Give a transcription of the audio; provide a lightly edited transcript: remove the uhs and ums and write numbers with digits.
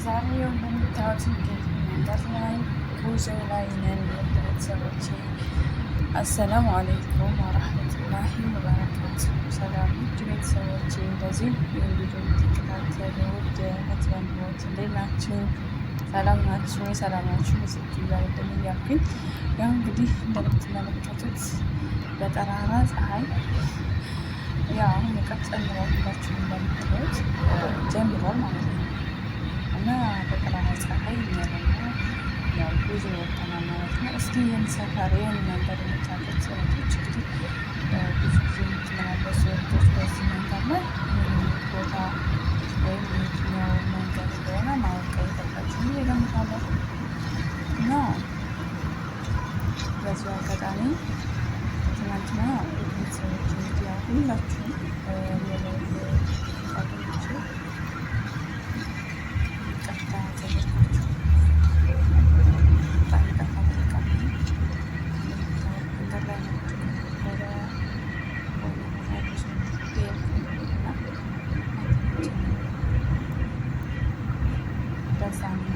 ዛሬ እንደምታዩት እንግዲህ መንገድ ላይ ጉዞ ላይ ነን ቤተሰቦቼ። አሰላሙ አለይኩም ወረህመቱላሂ ወበረካቱ። ሰላም ውድ ቤተሰቦቼ፣ እንደዚህ የቪዲዮ የምትከታተሉ ውድ እህት ወንድሞች እንዴት ናችሁ? ሰላም ናችሁ? ሰላማችሁ ምስት ይበልልኝ እያልኩኝ ያው እንግዲህ እንደምትመለከቱት በጠራራ ፀሐይ ያው አሁን ሙቀት ጨምሯል። ሁላችሁ እንደምታዩት ጀምሯል ማለት ነው እና በጠራራ ፀሐይ እኛ ያው ጉዞ ወጥተናል ማለት ነው። እስኪ ይህን ሰፈር ይህን መንገድ የምታውቁት ሰዎች እንግዲህ ብዙ ጊዜ የምትመላለሱ ሰዎች በዚህ መንገድ ላይ ቦታ ወይም የትኛው መንገድ እንደሆነ ማወቅ የለባችሁ እገምታለሁ እና በዚሁ አጋጣሚ ትናንትና ቤተሰቦች እንግዲህ ያው ሁላችሁም ጓደኞቼ ቀጥታ ተዘርጋችሁ በጣም ይቀፋ ተጠቃሚ መንገድ ላይ ወደ በዛ ነው